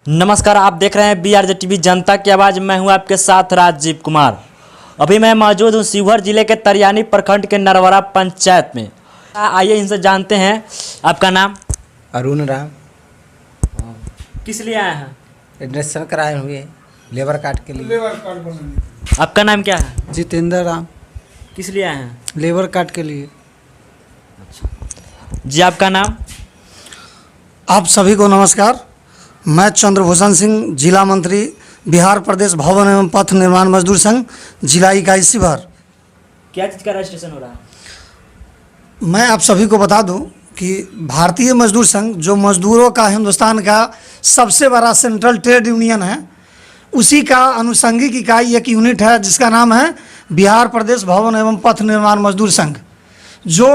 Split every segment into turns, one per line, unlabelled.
नमस्कार, आप देख रहे हैं BRJ टीवी जनता की आवाज़। मैं हूं आपके साथ राजीव कुमार। अभी मैं मौजूद हूं शिवहर जिले के तरियानी प्रखंड के नरवरा पंचायत में। आइए इनसे जानते हैं। आपका नाम?
अरुण राम।
किस लिए आए हैं?
एडमिशन कराए हुए लेबर कार्ड के लिए।
आपका नाम क्या है?
जितेंद्र राम।
किस लिए आए हैं?
लेबर कार्ड के लिए।
जी, आपका नाम?
आप सभी को नमस्कार। मैं चंद्रभूषण सिंह, जिला मंत्री, बिहार प्रदेश भवन एवं पथ निर्माण मजदूर संघ, जिला इकाई शिवहर।
क्या चीज़ का रजिस्ट्रेशन हो रहा है?
मैं आप सभी को बता दूं कि भारतीय मजदूर संघ जो मजदूरों का हिंदुस्तान का सबसे बड़ा सेंट्रल ट्रेड यूनियन है, उसी का आनुषंगिक इकाई एक यूनिट है जिसका नाम है बिहार प्रदेश भवन एवं पथ निर्माण मजदूर संघ। जो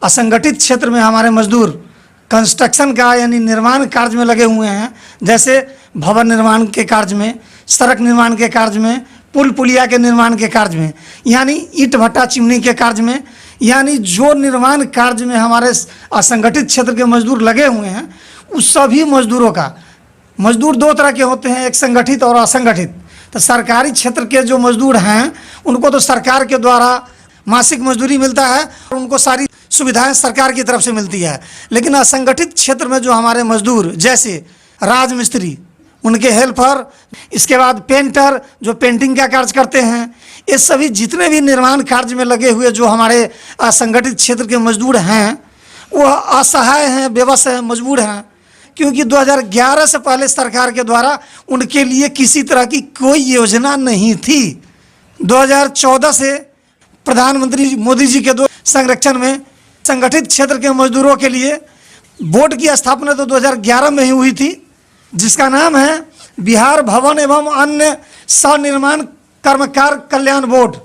असंगठित क्षेत्र में हमारे मजदूर कंस्ट्रक्शन का यानी निर्माण कार्य में लगे हुए हैं, जैसे भवन निर्माण के कार्य में, सड़क निर्माण के कार्य में, पुल पुलिया के निर्माण के कार्य में, यानी ईंट भट्टा चिमनी के कार्य में, यानी जो निर्माण कार्य में हमारे असंगठित क्षेत्र के मजदूर लगे हुए हैं, उस सभी मजदूरों का, मजदूर दो तरह के होते हैं, एक संगठित और असंगठित। तो सरकारी क्षेत्र के जो मजदूर हैं उनको तो सरकार के द्वारा मासिक मजदूरी मिलता है और उनको सारी सुविधाएं सरकार की तरफ से मिलती है। लेकिन असंगठित क्षेत्र में जो हमारे मजदूर, जैसे राजमिस्त्री, उनके हेल्पर, इसके बाद पेंटर जो पेंटिंग का कार्य करते हैं, ये सभी जितने भी निर्माण कार्य में लगे हुए जो हमारे असंगठित क्षेत्र के मजदूर हैं, वो असहाय हैं, बेबस हैं, मजबूर हैं। क्योंकि 2011 से पहले सरकार के द्वारा उनके लिए किसी तरह की कोई योजना नहीं थी। 2014 से प्रधानमंत्री मोदी जी के द्वारा संरक्षण में संगठित क्षेत्र के मजदूरों के लिए बोर्ड की स्थापना तो 2011 में ही हुई थी, जिसका नाम है बिहार भवन एवं अन्य सनिर्माण कर्मकार कल्याण बोर्ड,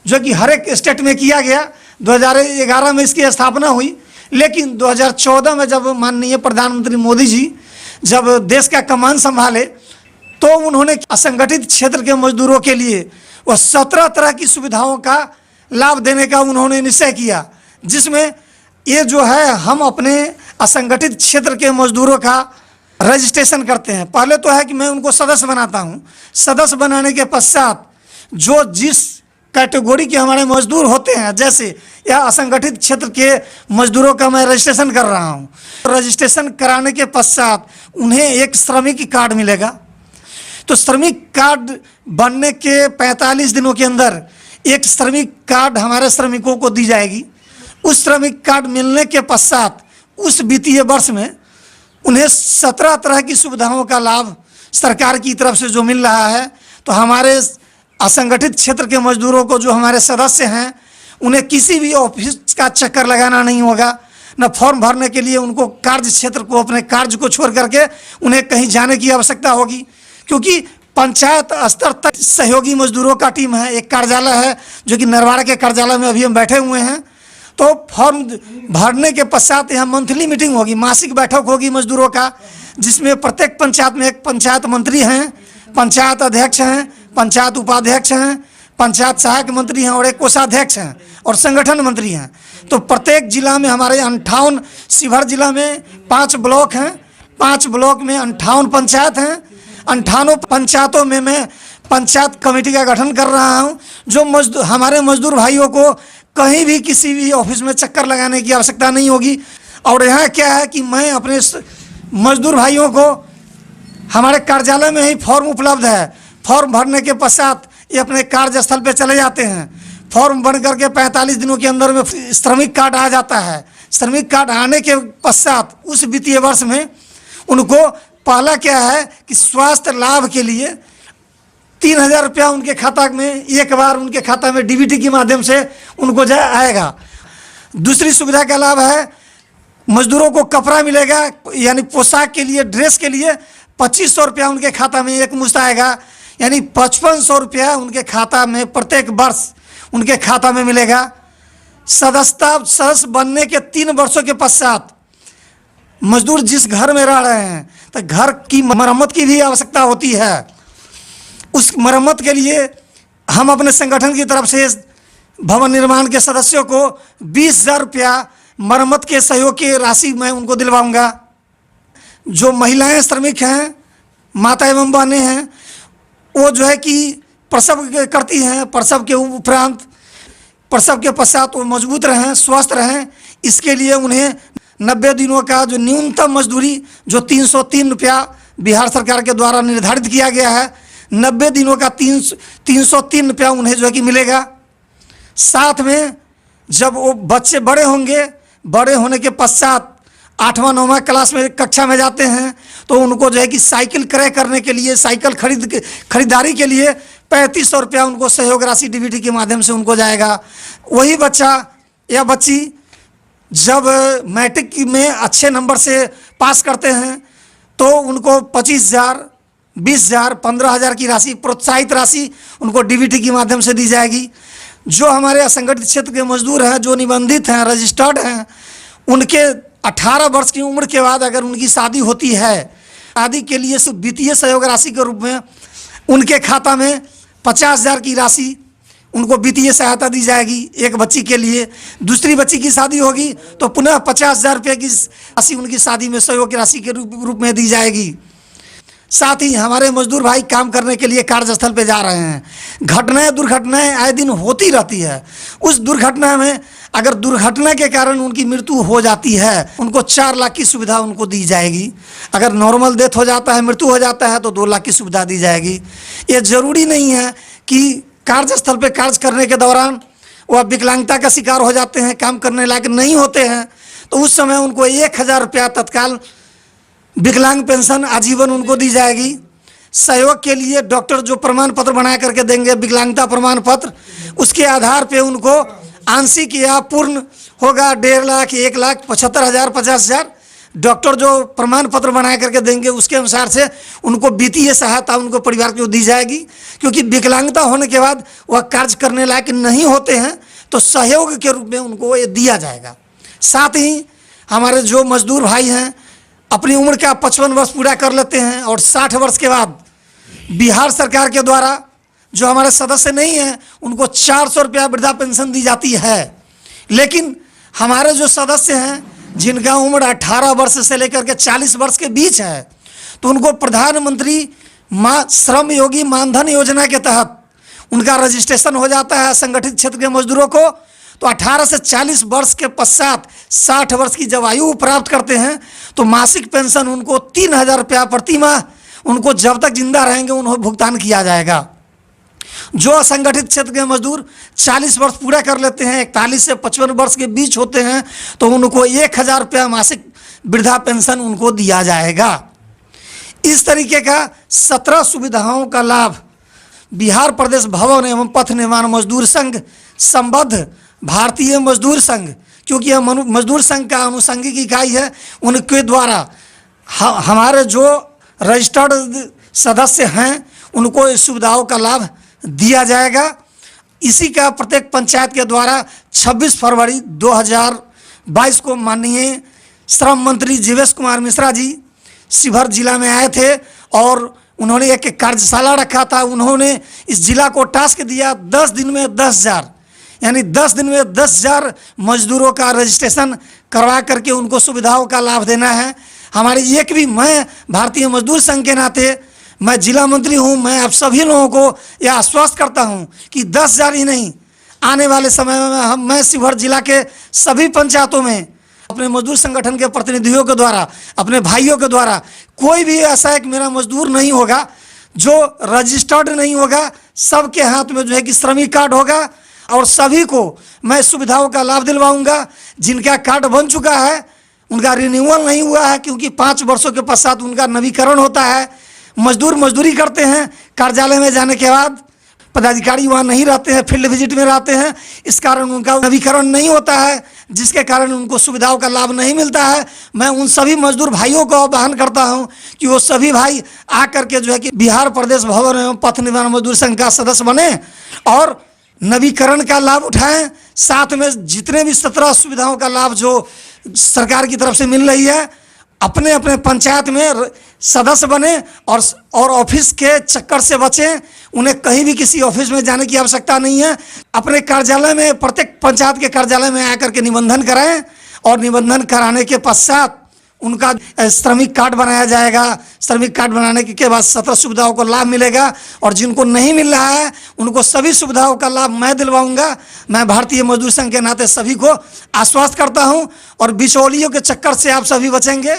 जो कि हर एक स्टेट में किया गया। 2011 में इसकी स्थापना हुई, लेकिन 2014 में जब माननीय प्रधानमंत्री मोदी जी जब देश का कमान संभाले, तो उन्होंने असंगठित क्षेत्र के मजदूरों के लिए वह 17 तरह की सुविधाओं का लाभ देने का उन्होंने निश्चय किया, जिसमें ये जो है हम अपने असंगठित क्षेत्र के मजदूरों का रजिस्ट्रेशन करते हैं। पहले तो है कि मैं उनको सदस्य बनाता हूँ। सदस्य बनाने के पश्चात जो जिस कैटेगरी के हमारे मजदूर होते हैं, जैसे या असंगठित क्षेत्र के मजदूरों का मैं रजिस्ट्रेशन कर रहा हूँ। रजिस्ट्रेशन कराने के पश्चात उन्हें एक श्रमिक कार्ड मिलेगा। तो श्रमिक कार्ड बनने के 45 दिनों के अंदर एक श्रमिक कार्ड हमारे श्रमिकों को दी जाएगी। उस श्रमिक कार्ड मिलने के पश्चात उस वित्तीय वर्ष में उन्हें 17 तरह की सुविधाओं का लाभ सरकार की तरफ से जो मिल रहा है। तो हमारे असंगठित क्षेत्र के मजदूरों को, जो हमारे सदस्य हैं, उन्हें किसी भी ऑफिस का चक्कर लगाना नहीं होगा, न फॉर्म भरने के लिए उनको कार्य क्षेत्र को, अपने कार्य को छोड़ करके उन्हें कहीं जाने की आवश्यकता होगी। क्योंकि पंचायत स्तर तक सहयोगी मजदूरों का टीम है, एक कार्यालय है जो कि नरवाड़ा के कार्यालय में अभी हम बैठे हुए हैं। तो फॉर्म भरने के पश्चात यहाँ मंथली मीटिंग होगी, मासिक बैठक होगी मजदूरों का, जिसमें प्रत्येक पंचायत में एक पंचायत मंत्री हैं, पंचायत अध्यक्ष हैं, पंचायत उपाध्यक्ष हैं, पंचायत सहायक मंत्री हैं और एक कोषाध्यक्ष हैं और संगठन मंत्री हैं। तो प्रत्येक जिला में हमारे 58, शिवहर जिला में 5 ब्लॉक हैं, 5 ब्लॉक में 58 पंचायत हैं। 58 पंचायतों में मैं पंचायत कमेटी का गठन कर रहा हूं, जो हमारे मजदूर भाइयों को कहीं भी किसी भी ऑफिस में चक्कर लगाने की आवश्यकता नहीं होगी। और यहाँ क्या है कि मैं अपने मजदूर भाइयों को, हमारे कार्यालय में ही फॉर्म उपलब्ध है, फॉर्म भरने के पश्चात ये अपने कार्यस्थल पे चले जाते हैं। फॉर्म बन करके 45 दिनों के अंदर में श्रमिक कार्ड आ जाता है। श्रमिक कार्ड आने के पश्चात उस वित्तीय वर्ष में उनको पहला क्या है कि स्वास्थ्य लाभ के लिए 3000 रुपया उनके खाता में एक बार उनके खाता में डीबीटी के माध्यम से उनको आएगा। दूसरी सुविधा का लाभ है, मजदूरों को कपड़ा मिलेगा, यानी पोशाक के लिए, ड्रेस के लिए 2500 रुपया उनके खाता में एक मुश्त आएगा, यानी 5500 रुपया उनके खाता में प्रत्येक वर्ष उनके खाता में मिलेगा। सदस्य बनने के 3 वर्षों के पश्चात मजदूर जिस घर में रह रहे हैं, तो घर की मरम्मत की भी आवश्यकता होती है। उस मरम्मत के लिए हम अपने संगठन की तरफ से भवन निर्माण के सदस्यों को 20,000 रुपया मरम्मत के सहयोग की राशि मैं उनको दिलवाऊंगा। जो महिलाएं श्रमिक हैं माता एवं बहनें हैं वो जो है कि प्रसव करती हैं, प्रसव के उपरांत प्रसव के पश्चात वो मजबूत रहें, स्वस्थ रहें, इसके लिए उन्हें 90 दिनों का जो न्यूनतम मजदूरी जो 303 रुपया बिहार सरकार के द्वारा निर्धारित किया गया है, 90 दिनों का 303 रुपया उन्हें जो है कि मिलेगा। साथ में जब वो बच्चे बड़े होंगे, बड़े होने के पश्चात 8वां 9वां क्लास में कक्षा में जाते हैं तो उनको जो है कि साइकिल क्रय करने के लिए, साइकिल खरीदारी के लिए 3500 रुपया उनको सहयोग राशि डीबीटी के माध्यम से उनको जाएगा। वही बच्चा या बच्ची जब मैट्रिक में अच्छे नंबर से पास करते हैं तो उनको 25,000, 20,000, 15,000 की राशि, प्रोत्साहित राशि उनको डीबीटी के माध्यम से दी जाएगी। जो हमारे असंगठित क्षेत्र के मजदूर हैं, जो निबंधित हैं, रजिस्टर्ड हैं, उनके 18 वर्ष की उम्र के बाद अगर उनकी शादी होती है, शादी के लिए वित्तीय सहयोग राशि के रूप में उनके खाता में 50,000 की राशि उनको वित्तीय सहायता दी जाएगी एक बच्ची के लिए। दूसरी बच्ची की शादी होगी तो पुनः 50,000 रुपये की राशि उनकी शादी में सहयोग की राशि के रूप में दी जाएगी। साथ ही हमारे मजदूर भाई काम करने के लिए कार्यस्थल पे जा रहे हैं, दुर्घटनाएं आए दिन होती रहती है। उस दुर्घटना में अगर दुर्घटना के कारण उनकी मृत्यु हो जाती है, उनको 4 लाख की सुविधा उनको दी जाएगी। अगर नॉर्मल डेथ हो जाता है, मृत्यु हो जाता है तो 2 लाख की सुविधा दी जाएगी। ये जरूरी नहीं है कि कार्यस्थल पे कार्य करने के दौरान वह विकलांगता का शिकार हो जाते हैं, काम करने लायक नहीं होते हैं, तो उस समय उनको 1,000 रुपया तत्काल विकलांग पेंशन आजीवन उनको दी जाएगी। सहयोग के लिए डॉक्टर जो प्रमाण पत्र बना करके देंगे, विकलांगता प्रमाण पत्र, उसके आधार पे उनको आंशिक या पूर्ण होगा 1.5 लाख, 1,75,000, 50,000। डॉक्टर जो प्रमाण पत्र बना करके देंगे उसके अनुसार से उनको वित्तीय सहायता उनको परिवार को दी जाएगी। क्योंकि विकलांगता होने के बाद वह कार्य करने लायक नहीं होते हैं तो सहयोग के रूप में उनको ये दिया जाएगा। साथ ही हमारे जो मजदूर भाई हैं अपनी उम्र का 55 वर्ष पूरा कर लेते हैं और 60 वर्ष के बाद बिहार सरकार के द्वारा जो हमारे सदस्य नहीं हैं उनको 400 रुपया वृद्धा पेंशन दी जाती है। लेकिन हमारे जो सदस्य हैं जिनका उम्र 18 वर्ष से लेकर के 40 वर्ष के बीच है तो उनको प्रधानमंत्री श्रम योगी मानधन योजना के तहत उनका रजिस्ट्रेशन हो जाता है संगठित क्षेत्र के मजदूरों को। तो 18 से 40 वर्ष के पश्चात 60 वर्ष की जब आयु प्राप्त करते हैं तो मासिक पेंशन उनको 3,000 रुपया प्रति माह उनको जब तक जिंदा रहेंगे उन्हें भुगतान किया जाएगा। जो असंगठित क्षेत्र के मजदूर 40 वर्ष पूरा कर लेते हैं, 41 से 55 वर्ष के बीच होते हैं, तो उनको 1,000 रुपया मासिक वृद्धा पेंशन उनको दिया जाएगा। इस तरीके का 17 सुविधाओं का लाभ बिहार प्रदेश भवन एवं पथ निर्माण मजदूर संघ संबद्ध भारतीय मजदूर संघ, क्योंकि यह मजदूर संघ का आनुषंगिक इकाई है, उनके द्वारा हमारे जो रजिस्टर्ड सदस्य हैं उनको इस सुविधाओं का लाभ दिया जाएगा। इसी का प्रत्येक पंचायत के द्वारा 26 फरवरी 2022 को माननीय श्रम मंत्री जीवेश कुमार मिश्रा जी शिवहर जिला में आए थे और उन्होंने एक कार्यशाला रखा था। उन्होंने इस जिला को टास्क दिया 10 दिन में 10,000 यानी 10 दिन में 10,000 मजदूरों का रजिस्ट्रेशन करवा करके उनको सुविधाओं का लाभ देना है। हमारे एक भी मैं भारतीय मजदूर संघ के नाते मैं जिला मंत्री हूं, मैं आप सभी लोगों को यह आश्वस्त करता हूं कि 10,000 ही नहीं, आने वाले समय में मैं शिवहर जिला के सभी पंचायतों में अपने मजदूर संगठन के प्रतिनिधियों के द्वारा, अपने भाइयों के द्वारा, कोई भी ऐसा एक मेरा मजदूर नहीं होगा जो रजिस्टर्ड नहीं होगा, सबके हाथ में जो है कि श्रमिक कार्ड होगा और सभी को मैं सुविधाओं का लाभ दिलवाऊंगा। जिनका कार्ड बन चुका है उनका रिन्यूअल नहीं हुआ है क्योंकि 5 वर्षों के पश्चात उनका नवीकरण होता है। मजदूर मजदूरी करते हैं, कार्यालय में जाने के बाद पदाधिकारी वहाँ नहीं रहते हैं, फील्ड विजिट में रहते हैं, इस कारण उनका नवीकरण नहीं होता है, जिसके कारण उनको सुविधाओं का लाभ नहीं मिलता है। मैं उन सभी मजदूर भाइयों को आह्वान करता हूं कि वो सभी भाई आकर के जो है कि बिहार प्रदेश भवन एवं पथ निर्माण मजदूर संघ का सदस्य बने और नवीकरण का लाभ उठाएं। साथ में जितने भी 17 सुविधाओं का लाभ जो सरकार की तरफ से मिल रही है, अपने अपने पंचायत में सदस्य बने और ऑफिस के चक्कर से बचें। उन्हें कहीं भी किसी ऑफिस में जाने की आवश्यकता नहीं है। अपने कार्यालय में, प्रत्येक पंचायत के कार्यालय में आकर के निबंधन कराएं और निबंधन कराने के पश्चात उनका श्रमिक कार्ड बनाया जाएगा। श्रमिक कार्ड बनाने के बाद 17 सुविधाओं को लाभ मिलेगा, और जिनको नहीं मिल रहा है उनको सभी सुविधाओं का लाभ मैं दिलवाऊंगा। मैं भारतीय मजदूर संघ के नाते सभी को आश्वस्त करता हूं, और बिचौलियों के चक्कर से आप सभी बचेंगे।